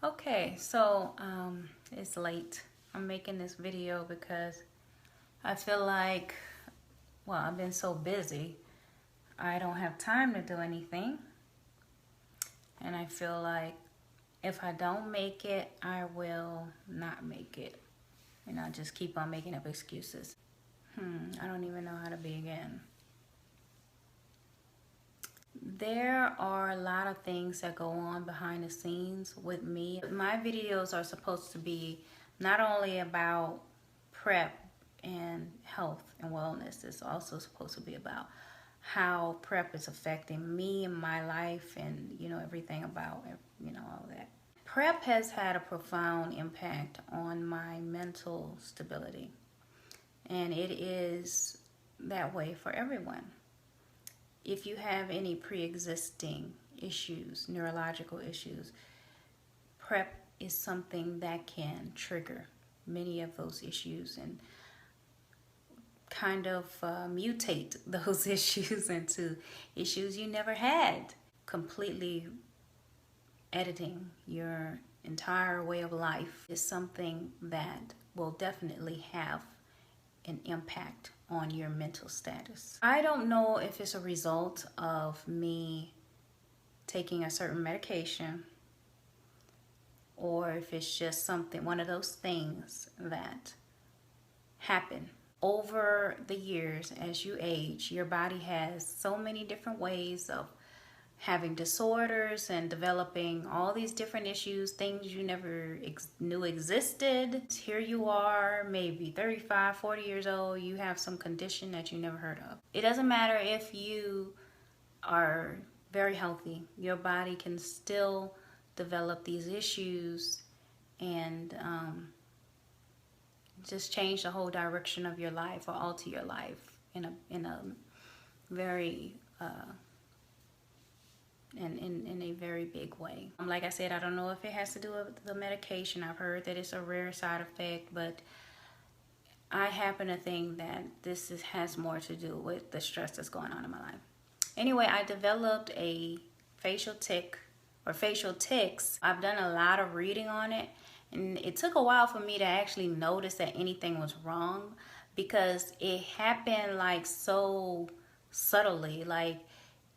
Okay, so it's late. I'm making this video because I feel like, well, I've been so busy, I don't have time to do anything. And I feel like if I don't make it, I will not make it. And I just keep on making up excuses. I don't even know how to begin. There are a lot of things that go on behind the scenes with me. My videos are supposed to be not only about prep and health and wellness, it's also supposed to be about how prep is affecting me and my life and, everything about, all that. Prep has had a profound impact on my mental stability, and it is that way for everyone. If you have any pre-existing issues, neurological issues, prep is something that can trigger many of those issues and kind of mutate those issues into issues you never had, completely editing your entire way of life is something that will definitely have an impact on your mental status. I don't know if it's a result of me taking a certain medication or if it's just one of those things that happen. Over the years, as you age, your body has so many different ways of having disorders and developing all these different issues, things you never knew existed. Here you are, maybe 35, 40 years old, you have some condition that you never heard of. It doesn't matter if you are very healthy, your body can still develop these issues and just change the whole direction of your life or alter your life in a very in a very big way. Like I said, I don't know if it has to do with the medication. I've heard that it's a rare side effect, but I happen to think that has more to do with the stress that's going on in my life. Anyway, I developed a facial tic or facial tics. I've done a lot of reading on it, and it took a while for me to actually notice that anything was wrong because it happened like so subtly. Like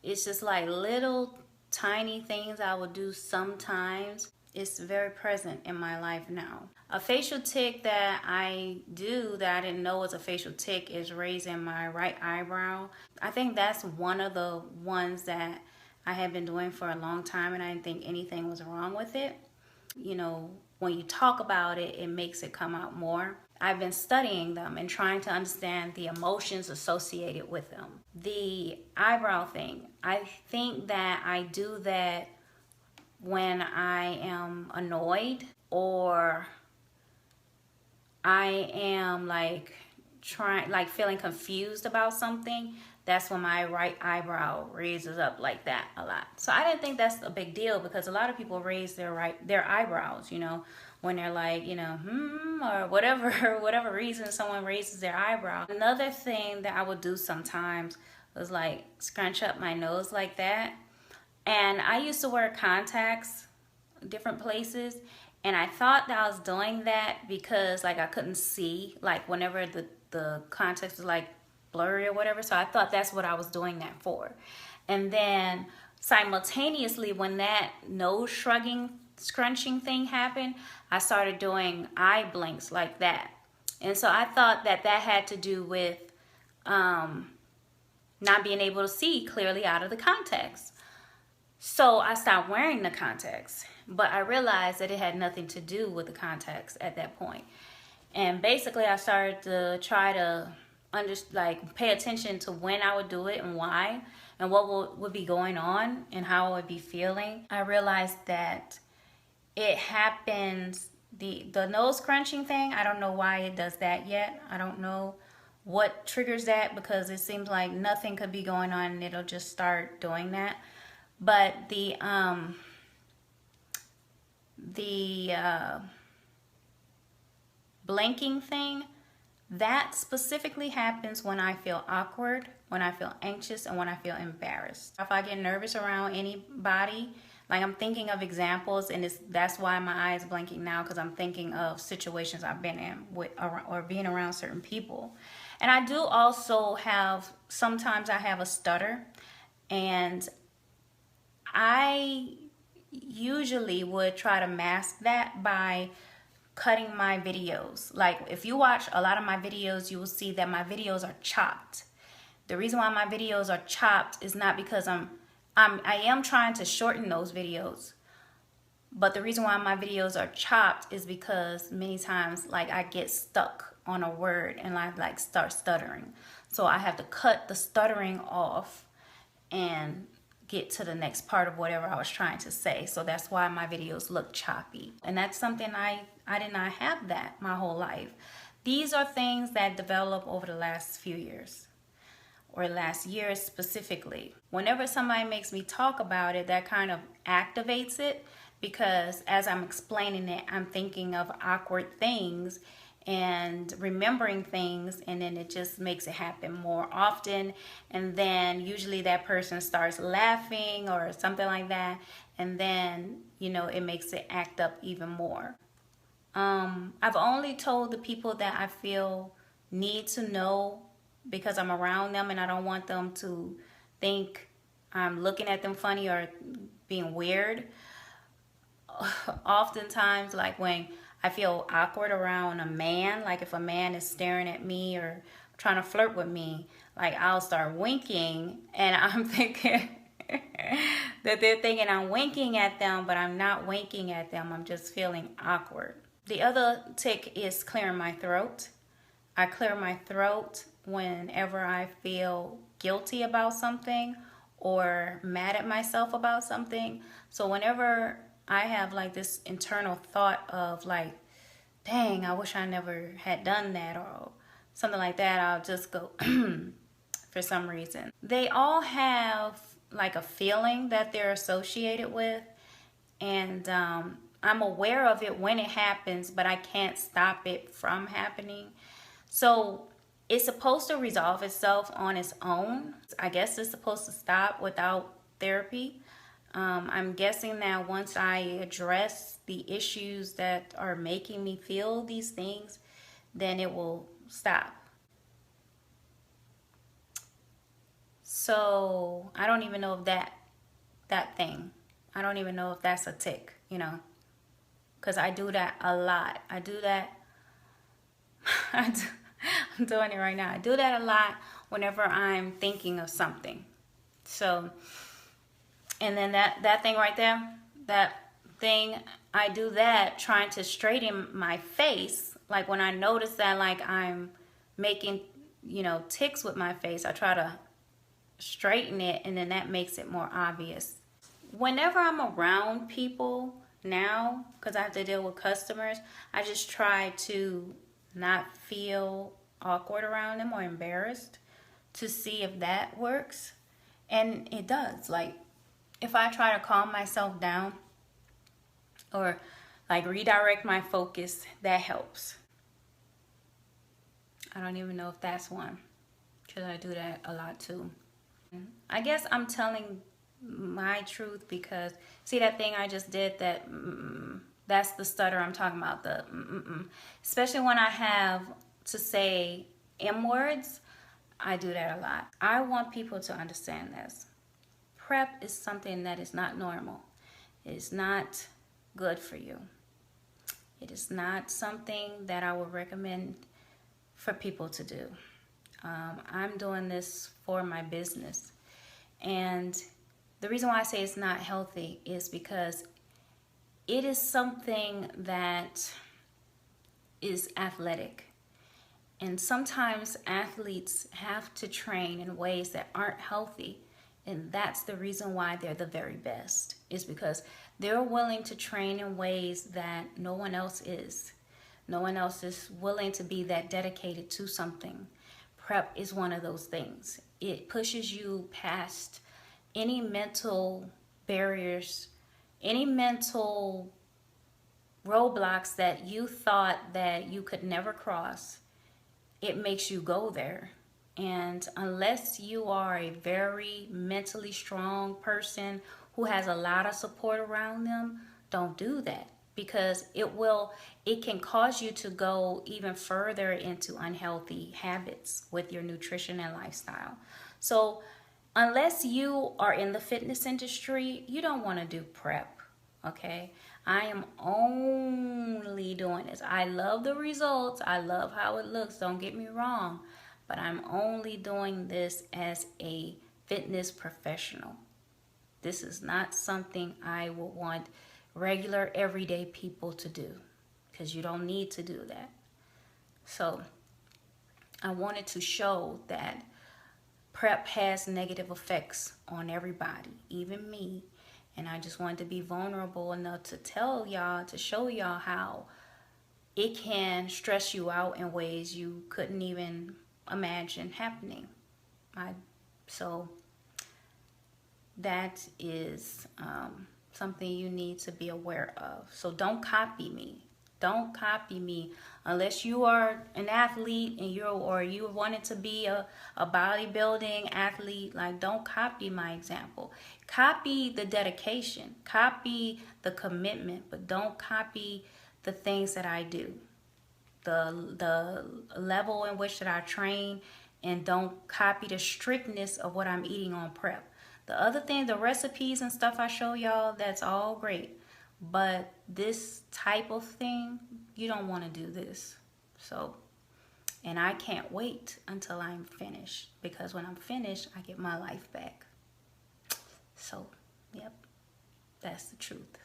it's just like little tiny things I would do sometimes. It's very present in my life now. A facial tic that I do that I didn't know was a facial tic is raising my right eyebrow. I think that's one of the ones that I have been doing for a long time, and I didn't think anything was wrong with it. When you talk about it, it makes it come out more. I've been studying them and trying to understand the emotions associated with them. The eyebrow thing, I think that I do that when I am annoyed or I am feeling confused about something. That's when my right eyebrow raises up like that a lot. So I didn't think that's a big deal because a lot of people raise their eyebrows, when they're like, or whatever reason someone raises their eyebrow. Another thing that I would do sometimes was like scrunch up my nose like that. And I used to wear contacts different places, and I thought that I was doing that because like I couldn't see, like whenever the contacts was like blurry or whatever. So I thought that's what I was doing that for. And then simultaneously, when that nose scrunching thing happened, I started doing eye blinks like that. And so I thought that had to do with not being able to see clearly out of the contacts. So I stopped wearing the contacts, but I realized that it had nothing to do with the contacts at that point. And basically I started to try to pay attention to when I would do it and why and what would be going on and how I would be feeling. I realized that it happens, the nose crunching thing, I don't know why it does that yet. I don't know what triggers that because it seems like nothing could be going on and it'll just start doing that. But the blinking thing, that specifically happens when I feel awkward, when I feel anxious, and when I feel embarrassed. If I get nervous around anybody, Like, I'm thinking of examples, and that's why my eye is blanking now, because I'm thinking of situations I've been in with, or being around certain people. And I do also have, sometimes I have a stutter, and I usually would try to mask that by cutting my videos. Like, if you watch a lot of my videos, you will see that my videos are chopped. The reason why my videos are chopped is not because I am trying to shorten those videos, but the reason why my videos are chopped is because many times, like, I get stuck on a word and I like start stuttering. So I have to cut the stuttering off and get to the next part of whatever I was trying to say. So that's why my videos look choppy. And that's something I did not have that my whole life. These are things that develop over the last few years, or last year specifically. Whenever somebody makes me talk about it, that kind of activates it, because as I'm explaining it, I'm thinking of awkward things and remembering things, and then it just makes it happen more often. And then usually that person starts laughing or something like that, and then, you know, it makes it act up even more. I've only told the people that I feel need to know, because I'm around them and I don't want them to think I'm looking at them funny or being weird. Oftentimes, like when I feel awkward around a man, like if a man is staring at me or trying to flirt with me, like I'll start winking, and I'm thinking that they're thinking I'm winking at them, but I'm not winking at them. I'm just feeling awkward. The other tick is clearing my throat. I clear my throat whenever I feel guilty about something or mad at myself about something. So whenever I have like this internal thought of like, dang, I wish I never had done that, or something like that, I'll just go for some reason. They all have like a feeling that they're associated with, and I'm aware of it when it happens, but I can't stop it from happening. So it's supposed to resolve itself on its own. I guess it's supposed to stop without therapy. I'm guessing that once I address the issues that are making me feel these things, then it will stop. So I don't even know if that thing, I don't even know if that's a tick, you know, because I do that a lot. I do that. I'm doing it right now. I do that a lot whenever I'm thinking of something. So, and then that thing right there, that thing, I do that trying to straighten my face. Like when I notice that like I'm making, you know, ticks with my face, I try to straighten it, and then that makes it more obvious. Whenever I'm around people now, because I have to deal with customers, I just try to not feel awkward around them or embarrassed, to see if that works. And it does. Like if I try to calm myself down or like redirect my focus, that helps. I don't even know if that's one, because I do that a lot too. I guess I'm telling my truth, because see that thing I just did, that that's the stutter I'm talking about, the especially when I have to say M words. I do that a lot. I want people to understand this. Prep is something that is not normal. It is not good for you. It is not something that I would recommend for people to do. I'm doing this for my business. And the reason why I say it's not healthy is because it is something that is athletic. And sometimes athletes have to train in ways that aren't healthy. And that's the reason why they're the very best, is because they're willing to train in ways that no one else is. No one else is willing to be that dedicated to something. Prep is one of those things. It pushes you past any mental barriers, any mental roadblocks that you thought that you could never cross. It makes you go there. And unless you are a very mentally strong person who has a lot of support around them, don't do that, because it can cause you to go even further into unhealthy habits with your nutrition and lifestyle. So unless you are in the fitness industry, you don't want to do prep. Okay, I am only doing this. I love the results, I love how it looks, don't get me wrong, but I'm only doing this as a fitness professional. This is not something I would want regular everyday people to do, because you don't need to do that. So I wanted to show that prep has negative effects on everybody, even me. And I just wanted to be vulnerable enough to tell y'all, to show y'all how it can stress you out in ways you couldn't even imagine happening. So that is something you need to be aware of. So don't copy me. Don't copy me unless you are an athlete and you wanted to be a bodybuilding athlete. Like, don't copy my example. Copy the dedication, copy the commitment, but don't copy the things that I do, the level in which that I train, and don't copy the strictness of what I'm eating on prep. The other thing, the recipes and stuff I show y'all, that's all great. But this type of thing, you don't want to do this. So, and I can't wait until I'm finished, because when I'm finished, I get my life back. So, yep, that's the truth.